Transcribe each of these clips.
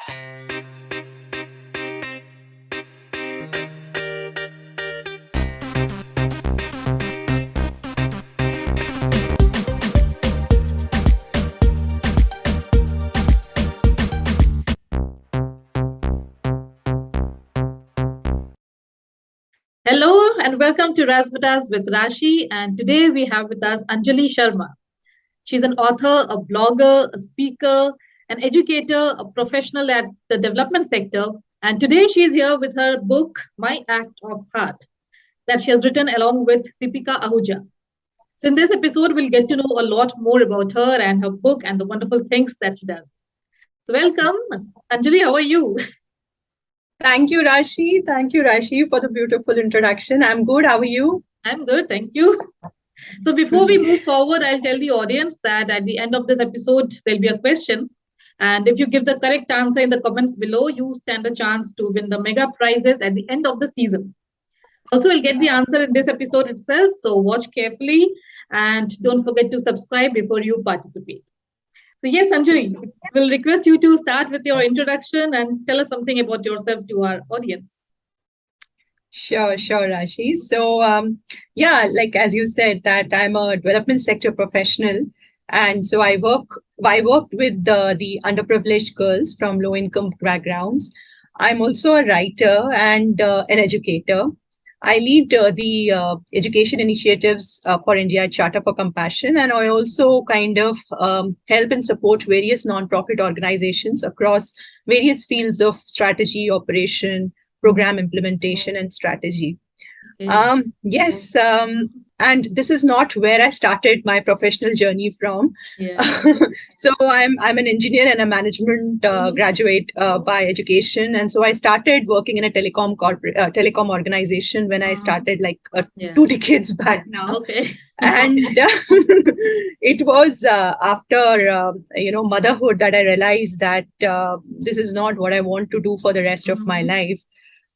Hello and welcome to Razzmatazz with Rashi. And today we have with us Anjali Sharma. She's an author, a blogger, a speaker, an educator, a professional at the development sector. And today she is here with her book, My Act of Heart, that she has written along with Deepika Ahuja. So in this episode, we'll get to know a lot more about her and her book and the wonderful things that she does. So welcome, Anjali. How are you? Thank you, Rashi. Thank you, Rashi, for the beautiful introduction. I'm good. How are you? I'm good, thank you. So before we move forward, I'll tell the audience that at the end of this episode, there'll be a question. And if you give the correct answer in the comments below, you stand a chance to win the mega prizes at the end of the season. Also, we'll get the answer in this episode itself. So watch carefully and don't forget to subscribe before you participate. So yes, Anjali, we'll request you to start with your introduction and tell us something about yourself to our audience. Sure, Rashi. So, like as you said, that I'm a development sector professional, and so I worked with the underprivileged girls from low income backgrounds. I'm also a writer and an educator. I lead the education initiatives for India Charter for Compassion, and I also kind of help and support various nonprofit organizations across various fields of strategy, operation, program implementation, and strategy. Okay. Yes, and this is not where I started my professional journey from. Yeah. So I'm an engineer and a management graduate by education, and so I started working in a telecom organization when I started like Yeah. 2 decades back now. Okay. And it was after motherhood that I realized that this is not what I want to do for the rest of my life.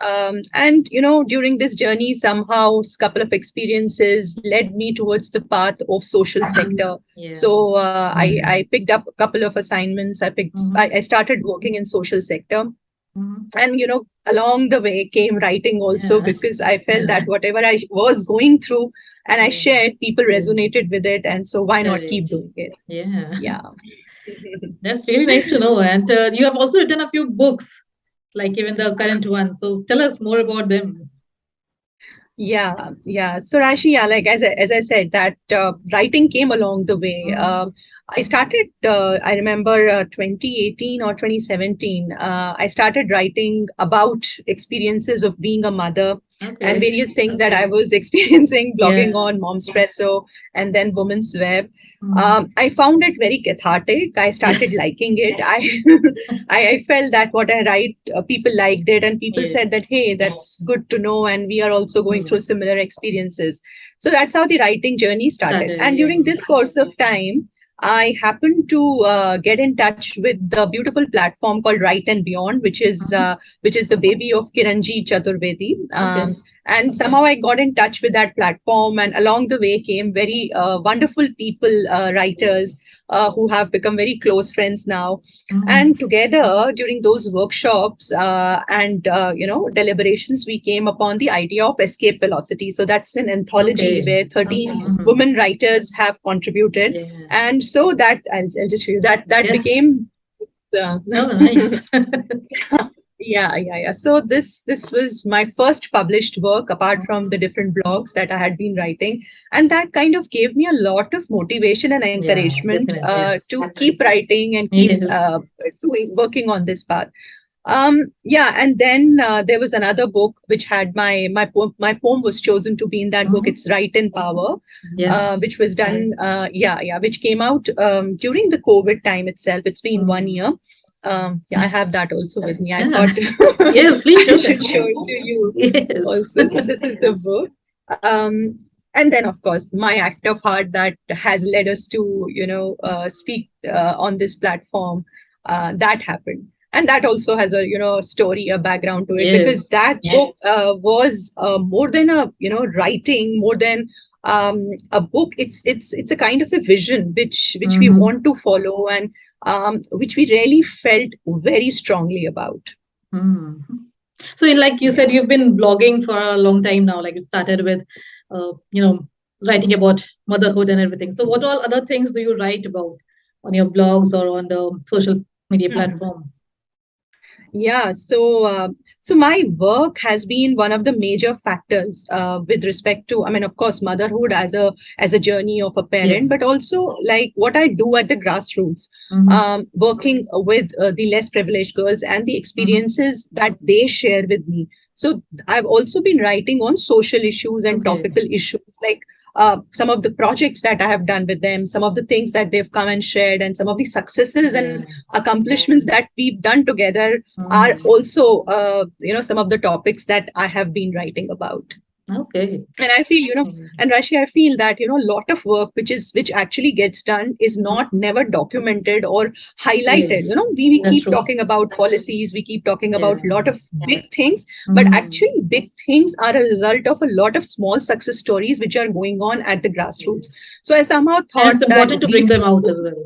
And during this journey, somehow a couple of experiences led me towards the path of social sector. Yeah. So I picked up a couple of assignments. I started working in social sector. And along the way came writing also, Yeah. because I felt that whatever I was going through and I shared, people resonated with it, and so why not keep Correct. doing it? Yeah. Yeah. That's really nice to know. And you have also written a few books, like even the current one. So tell us more about them. Yeah. So Rashi, yeah, like as I said, that writing came along the way. I started. I remember 2018 or 2017. I started writing about experiences of being a mother and Okay. various things that I was experiencing, blogging Yeah. on Momspresso and then Women's Web. Mhm. I found it very cathartic. I started liking it. I felt that what I write, people liked it, and people Yes. said that, hey, that's good to know, and we are also going through Mm. similar experiences. So that's how the writing journey started. Started, And yeah. during this course of time, I happened to get in touch with the beautiful platform called Write and Beyond, which is the baby of Kiranji Chaturvedi. Okay. And somehow I got in touch with that platform, and along the way came very wonderful people, writers who have become very close friends now. And together during those workshops and deliberations, we came upon the idea of Escape Velocity. So that's an anthology Okay. where 13 Mhm. women writers have contributed, Yeah. and so that I'll just show you that Yeah. became the Oh, nice. yeah. So this was my first published work, apart from the different blogs that I had been writing, and that kind of gave me a lot of motivation and Yeah, encouragement definitely. to keep writing and keep Yes. working on this path. Yeah, and then there was another book which had my poem was chosen to be in that book. Mhm. It's Right in Power, Yeah. which was done, which came out during the COVID time itself. It's been 1 year. Yeah, I have that also with me. I Yeah. thought Yes, please I show that. should show it to you Yes. also. So this is the book. And then, of course, my act of heart that has led us to, speak on this platform. That happened, and that also has a story, a background to it, because Yes. that book was more than a writing, more than a book. It's a kind of a vision which we Mm-hmm. want to follow, and which we really felt very strongly about. Hmm. So, like you said, Yeah. you've been blogging for a long time now. Like it started with, writing about motherhood and everything. So, what all other things do you write about on your blogs or on the social media platform? Yeah, so my work has been one of the major factors with respect to, I mean, of course, motherhood as a journey of a Yeah. parent, but also like what I do at the grassroots, Mm-hmm. working with the less privileged girls and the Mm-hmm. experiences that they share with me. So I've also been writing on social issues and Okay. topical issues, like some of the projects that I have done with them, some of the things that they've come and shared, and some of the successes Yeah. and accomplishments that we've done together are Mm-hmm. also some of the topics that I have been writing about. Okay. And I feel, Mhm. and Rashi, I feel that a lot of work which actually gets done is Mhm. not never documented or highlighted. Yes, We that's keep true. talking about policies, we keep talking about Yeah. a lot of big things, but Mm. actually big things are a result of a lot of small success stories which are going on at the grassroots. Yes. So I somehow And it's thought that important to bring these them out as well.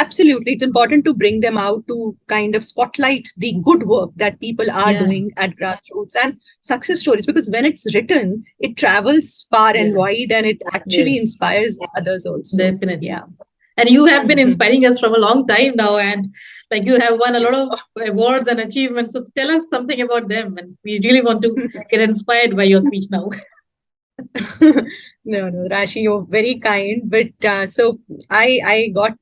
absolutely, it's important Mm. to bring them out to kind of spotlight the good work that people are Yeah. doing at grassroots and success stories, because when it's written, it travels far and Yeah. wide and it actually Yes. inspires others also. Definitely. Yeah. And you have been Mhm. inspiring us from a long time now, and like you have won a lot of awards and achievements. So tell us something about them, and we really want to get inspired by your speech now. No, no, Rashi, you're very kind. But so I got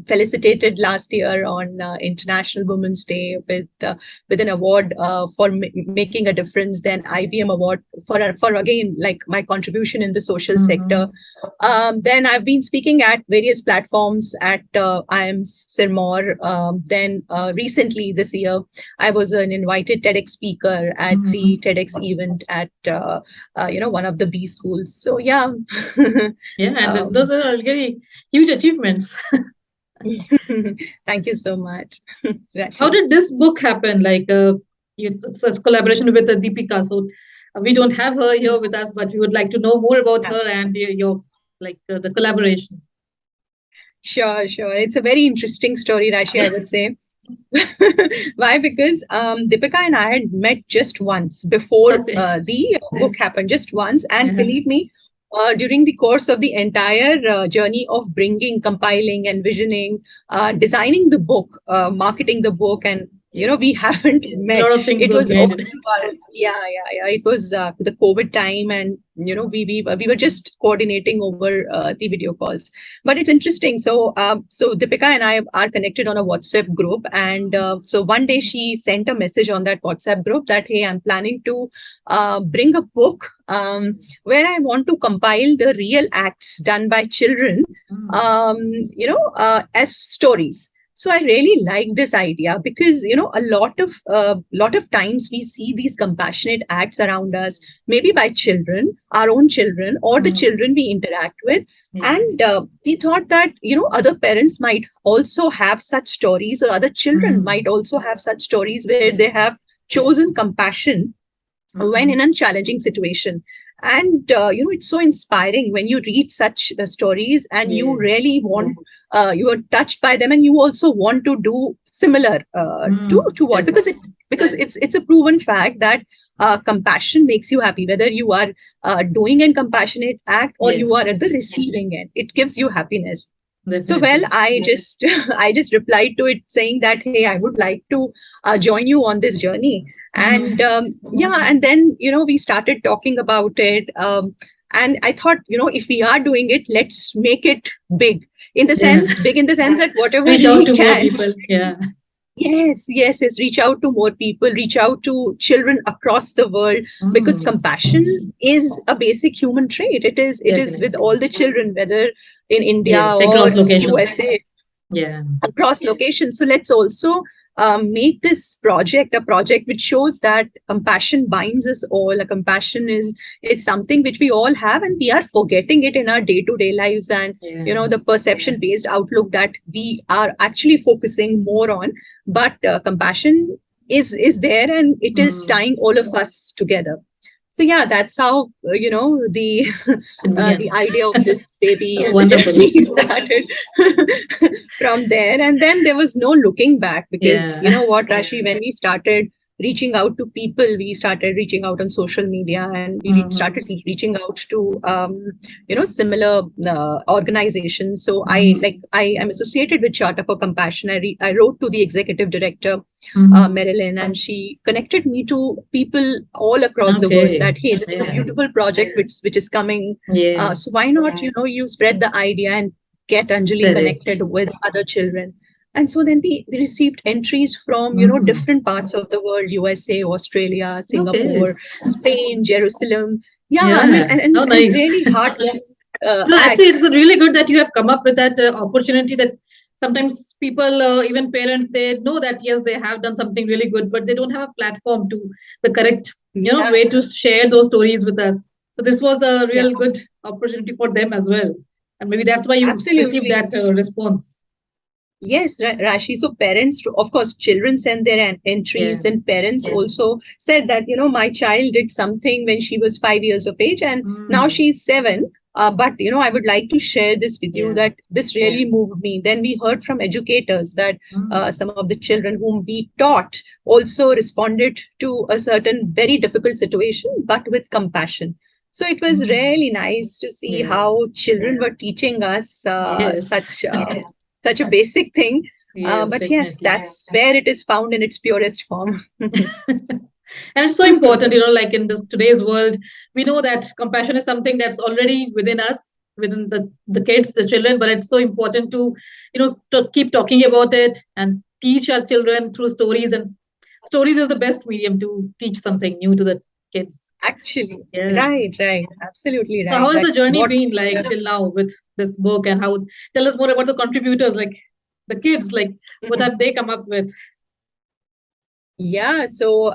felicitated last year on International Women's Day with an award for making a difference. Then IBM award for again like my contribution in the social sector. Mm-hmm. Then I've been speaking at various platforms at IIM's Sirmaur. Then recently this year, I was an invited TEDx speaker at the Mm-hmm. TEDx event at one of the B schools. So yeah. Yeah, and those um, are really huge achievements. thank you so much, How Rashi. did this book happen? Like, it's a collaboration with Deepika. So we don't have her here with us, but we would like to know more about Yeah. her and your the collaboration. Sure, sure. It's a very interesting story, Rashi, I would say. Why? Because Deepika and I had met just once before Okay. the book happened, just once. And Yeah. believe me, during the course of the entire journey of bringing, compiling, and visioning, designing the book, marketing the book, and we haven't A met. lot of things It goes was all behind it. yeah, yeah, yeah. It was the COVID time, and we were just coordinating over the video calls. But it's interesting. So Deepika and I are connected on a WhatsApp group, and so one day she sent a message on that WhatsApp group that, hey, I'm planning to bring a book where I want to compile the real acts done by children, Mm. as stories. So I really like this idea because a lot of times we see these compassionate acts around us, maybe by children, our own children, or the Mm. children we interact with, Yeah. and we thought that other parents might also have such stories, or other children Mm. might also have such stories where Yeah. they have chosen compassion when Mm-hmm. in a challenging situation. And it's so inspiring when you read such stories and you Yes. really want you are touched by them, and you also want to do similar to what, because Definitely. it's a proven fact that compassion makes you happy, whether you are doing a compassionate act or you Yes. are at the receiving end, it gives you happiness. So, well, Definitely. I just I just replied to it saying that, hey, I would like to join you on this journey. And Mm. yeah, and then we started talking about it. And I thought, if we are doing it, let's make it big, Yeah. big in the sense that whatever Reach out we to more can. people. Yeah. Yes, yes, yes. Reach out to more people, reach out to children across the world, because Mm. compassion is a basic human trait. It is with Definitely. all the children, whether in India Yes. or Across locations. USA, Yeah. across locations. So let's also make this project a project which shows that compassion binds us all. A compassion is something which we all have, and we are forgetting it in our day-to-day lives, and Yeah. the perception-based outlook that we are actually focusing more on. But compassion is there, and it is Mm. tying all of us together. So yeah, that's how the Yeah. the idea of this baby Oh, and the wonderful. journey started from there. And then there was no looking back, because you Yeah. know what, Rashi, when we started reaching out to people, we started reaching out on social media, and we started Hmm. reaching out to similar organizations. So Hmm. I am associated with Charter for Compassion. I wrote to the executive director, Hmm. Marilyn, and she connected me to people all across the world. Okay. That hey, this is a Yeah. beautiful project which is coming. So Yes. why not you spread the idea and get Anjali Correct. connected with other children. And so then we received entries from Hmm. different parts of the world: USA, Australia, Okay. Singapore, Spain, Jerusalem. Yeah, I mean, Yeah. Oh, and nice. really heartwarming No, actually, it's acts. really good that you have come up with that opportunity that sometimes people, even parents, they know that yes, they have done something really good, but they don't have a platform to the correct, Yeah, way to share those stories with us. So this was a yeah, real good opportunity for them as well, and maybe that's why you received absolutely. that response. Yes, Rashi. So parents, of course, children send their entries. Yeah. Then parents also said that, my child did something when she was 5 years of age, and now Mm. she's 7. But, I would like to share this with you, Yeah. that this really moved me. Then we heard from educators that Mm. some of the children whom we taught also responded to a certain very difficult situation, but with compassion. So it was Mm. really nice to see Yeah. how children were teaching us Yes. such a basic thing. Yes, But yes, definitely. that's where it is found in its purest form. And it's so important, like in this today's world, we know that compassion is something that's already within us, within the kids, the children, but it's so important to, to keep talking about it and teach our children through stories. And stories is the best medium to teach something new to the kids. Actually, Yeah. right, absolutely So how right. has That the journey what been like till now with this book, and how tell us more about the contributors, like the kids, like what have they come up with? Yeah, so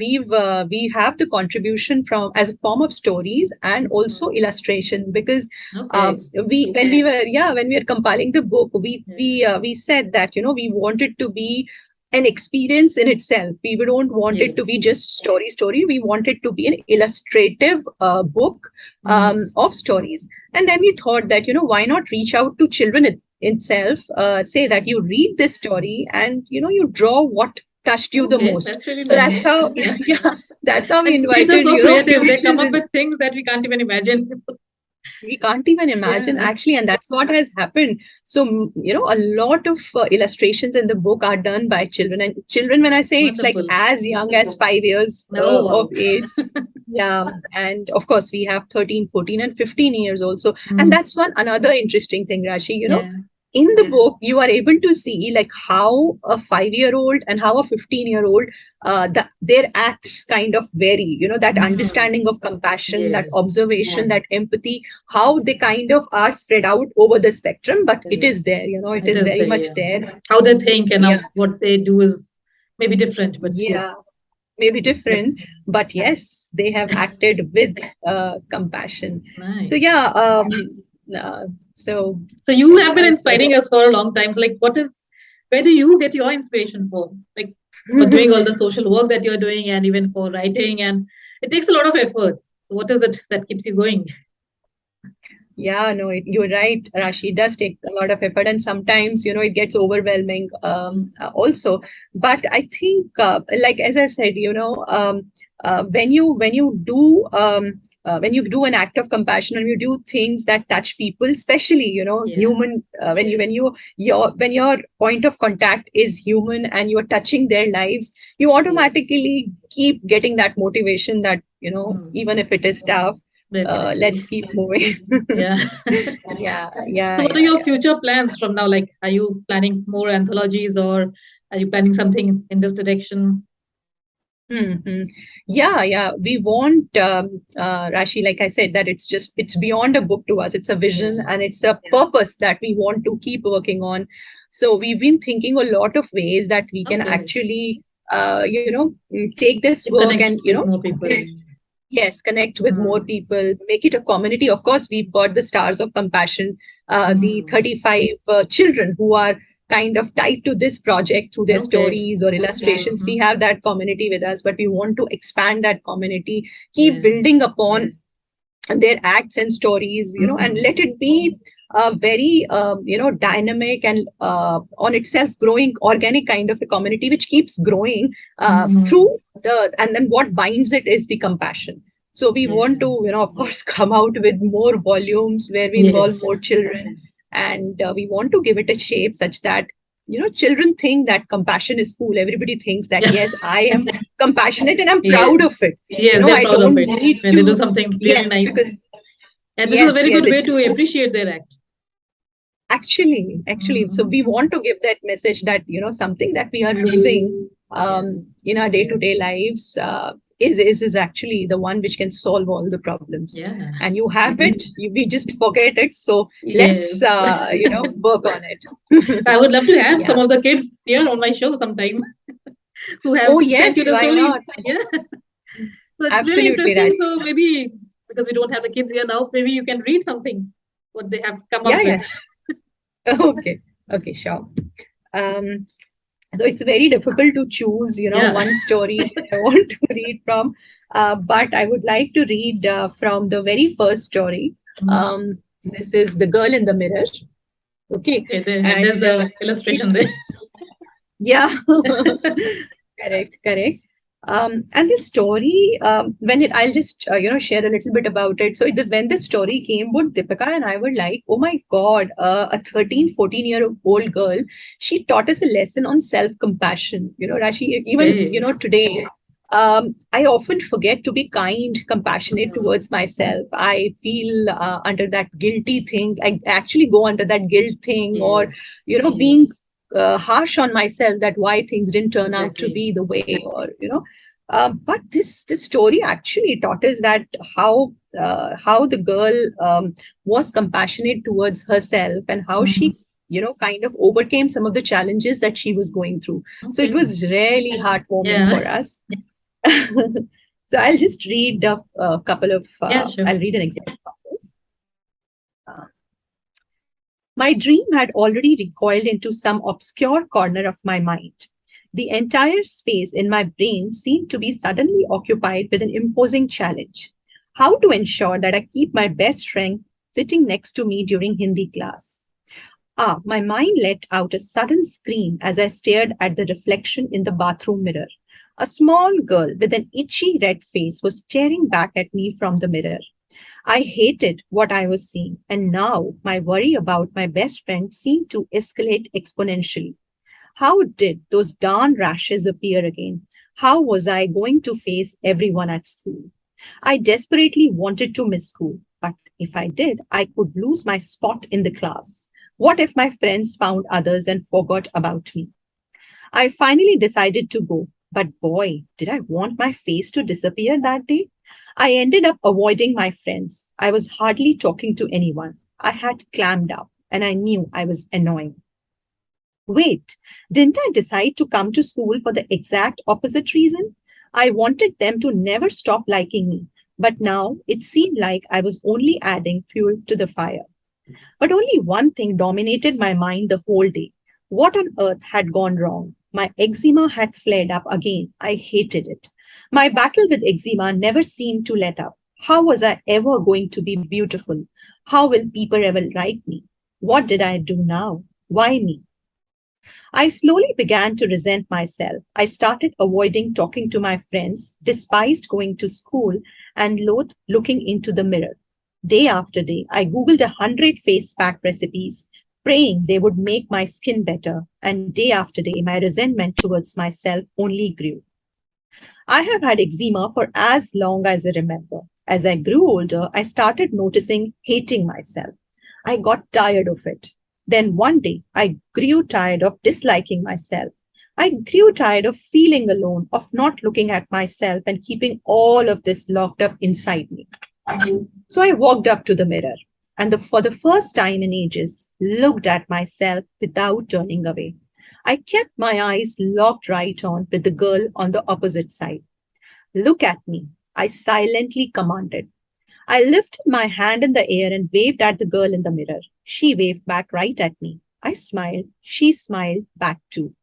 we have the contribution from as a form of stories and also Mhm. illustrations, because Okay. we when we were when we were compiling the book, Yeah. we said that we wanted to be an experience in itself. We don't want it to Yes. be just story. We want it to be an illustrative book Mm. of stories. And then we thought that why not reach out to children itself, say that you read this story and you draw what touched you the Okay, most. that's really So that's nice. how, yeah, that's how we And kids are invited, so creative. few They come up children. with things that we can't even imagine. We can't even imagine, Yeah, actually, and that's what has happened. So, a lot of illustrations in the book are done by children. And children, when I say, it's like wonderful. as young as 5 years Oh, of wow. age. Yeah, and of course, we have 13, 14, and 15 years also. And Mm, that's one another interesting thing, Rashi. yeah. In the book, you are able to see like how a 5 year old and how a 15-year-old, their acts kind of vary. That Mm, understanding of compassion, that yes, observation, that empathy, how they kind of are spread out over the spectrum, but it correct. is there. It It is is very there, much yeah. there. How they think and Yeah, how, what they do is maybe different, but yes, yeah. Maybe that's different, but yes, they have acted with compassion. So nice. yeah, uh, so So you have been it's inspiring us for a long time. So like, where do you get your inspiration from? Like for doing all the social work that you're doing and even for writing, and it takes a lot of effort. So what is it that keeps you going? Yeah, no, you're right, Rashi. It does take a lot of effort, and sometimes, it gets overwhelming also. But I think, like as I said, when you do an act of compassion and you do things that touch people, especially, Yeah. human, when your point of contact is human and you're touching their lives, you Yes. automatically keep getting that motivation that, Mm, even if it is tough, definitely. let's keep moving. Yeah. Yeah, So yeah, what are yeah, your yeah. future plans from now? Like, are you planning more anthologies or are you planning something in this direction? Hmm. Yeah, yeah. We want, Rashi, like I said, that it's beyond a book to us. It's a vision Yeah. and it's a purpose that we want to keep working on. So we've been thinking a lot of ways that we can Okay. actually, take this work Connect and, with more people. yes, connect with more Hmm. people, make it a community. Of course, we've got the Stars of Compassion, the Hmm. 35 children who are kind of tied to this project through their Okay. stories or illustrations. We Mm-hmm. have that community with us, but we want to expand that community, keep Yeah. building upon their acts and stories, and Mm-hmm. let it be a very, dynamic and on itself growing organic kind of a community which keeps growing Mm-hmm. through and then what binds it is the compassion. So we want Yeah. to, of course, come out with more volumes where we involve more Yes. children, and we want to give it a shape such that children think that compassion is cool. Everybody thinks that Yeah. yes, I am compassionate and I'm proud Yes. of it. Yes, they're I proud of don't it need when they do to. something really Yes, nice. because And this is a yes, very yes, good way it's to appreciate their act. actually. So Mm-hmm. we want to give that message that something that we are losing Yeah. in our day-to-day lives is actually the one which can solve all the problems. Yeah. And you have it, we just forget it. So let's Yes. work on it. I would love to have some Yeah. of the kids here on my show sometime who have Oh sent you yes, the why not? stories. Yeah. So it's really Absolutely, interesting. Raj. So maybe because we don't have the kids here now, maybe you can read something what they have come up Yeah, with. yeah. Okay. Okay, sure. Um, so it's very difficult to choose, Yeah. one story that I want to read from. But I would like to read from the very first story. Mhm. This is The Girl in the Mirror. Okay. Okay, there's And the illustration there. it's, yeah, correct, correct. And this story, when it, I'll just share a little bit about it. So when this story came, both Deepika and I were like, oh my God, a 13, 14-year-old girl, she taught us a lesson on self-compassion. Rashi, even Okay. today, I often forget to be kind, compassionate Mm. towards myself. I feel under that guilty thing. I actually go under that guilt thing, or Yes, being harsh on myself that why things didn't turn out to exactly. be the way, or but this story actually taught us that how the girl was compassionate towards herself, and how Mhm. she kind of overcame some of the challenges that she was going through. So it Okay. was really heartwarming Yeah. for us. So I'll just read a couple of Yeah, sure. I'll read an example of this. Uh, My dream had already recoiled into some obscure corner of my mind. The entire space in my brain seemed to be suddenly occupied with an imposing challenge: how to ensure that I keep my best friend sitting next to me during Hindi class. Ah, my mind let out a sudden scream as I stared at the reflection in the bathroom mirror. A small girl with an itchy red face was staring back at me from the mirror. I hated what I was seeing, and now my worry about my best friend seemed to escalate exponentially. How did those darn rashes appear again? How was I going to face everyone at school? I desperately wanted to miss school, but if I did, I could lose my spot in the class. What if my friends found others and forgot about me? I finally decided to go, but boy, did I want my face to disappear that day. I ended up avoiding my friends. I was hardly talking to anyone. I had clammed up, and I knew I was annoying. Wait, didn't I decide to come to school for the exact opposite reason? I wanted them to never stop liking me, but now it seemed like I was only adding fuel to the fire. But only one thing dominated my mind the whole day. What on earth had gone wrong? My eczema had flared up again. I hated it. My battle with eczema never seemed to let up. How was I ever going to be beautiful? How will people ever like me? What did I do now? Why me? I slowly began to resent myself. I started avoiding talking to my friends, despised going to school, and loathed looking into the mirror. Day after day, I Googled 100 face pack recipes, praying they would make my skin better. And day after day, my resentment towards myself only grew. I have had eczema for as long as I remember. As I grew older, I started noticing hating myself. I got tired of it. Then one day, I grew tired of disliking myself. I grew tired of feeling alone, of not looking at myself and keeping all of this locked up inside me. So I walked up to the mirror and for the first time in ages, looked at myself without turning away. I kept my eyes locked right on with the girl on the opposite side. Look at me, I silently commanded. I lifted my hand in the air and waved at the girl in the mirror. She waved back right at me. I smiled. She smiled back too.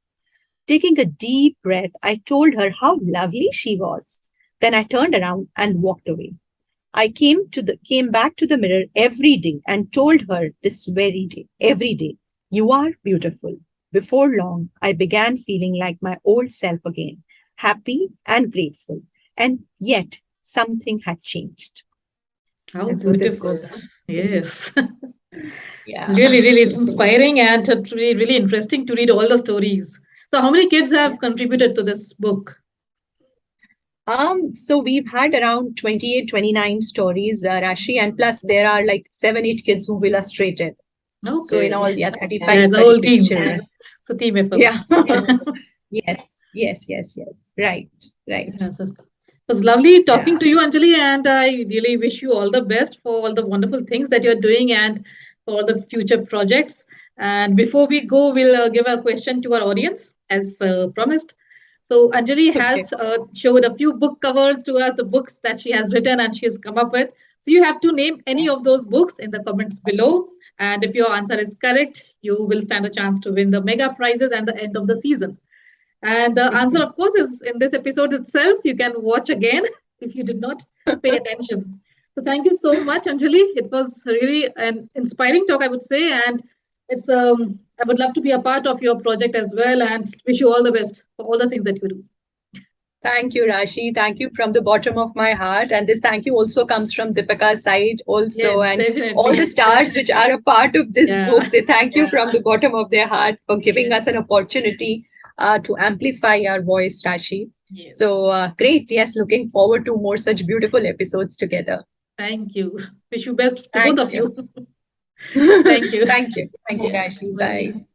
Taking a deep breath, I told her how lovely she was. Then I turned around and walked away. I came back to the mirror every day and told her this very day, every day, you are beautiful. Before long, I began feeling like my old self again, happy and grateful. And yet, something had changed. How And so this beautiful. goes on. Yes. Yeah. Really, really, it's inspiring and it's really, really interesting to read all the stories. So, how many kids have contributed to this book? So we've had around 28, 29 stories, Rashi, and plus there are like 7, 8 kids who've illustrated. So in Okay. all, yeah, Yeah, 35, it's a whole 36 team. children. So, team effort. Yeah. Yes, yes, yes, yes. Right, right. Yeah, so it was lovely talking Yeah. to you, Anjali, and I really wish you all the best for all the wonderful things that you're doing and for all the future projects. And before we go, we'll give a question to our audience as promised. So, Anjali Okay. has showed a few book covers to us, the books that she has written and she has come up with. So, you have to name any of those books in the comments below. And if your answer is correct, you will stand a chance to win the mega prizes at the end of the season. And the answer, of course, is in this episode itself. You can watch again if you did not pay attention. So thank you so much, Anjali. It was really an inspiring talk, I would say, and it's I would love to be a part of your project as well, and wish you all the best for all the things that you do. Thank you, Rashi. Thank you from the bottom of my heart. And this thank you also comes from Deepika's side also. Yes, And all the definitely. stars which are a part of this Yeah. book, they thank you from the bottom of their heart for giving us Yes. an opportunity to amplify our voice, Rashi. Yes. So great. Yes, looking forward to more such beautiful episodes together. Thank you. Wish you best to both Thank of you. you. Thank you. Thank you. Thank you, Rashi. Bye. Bye.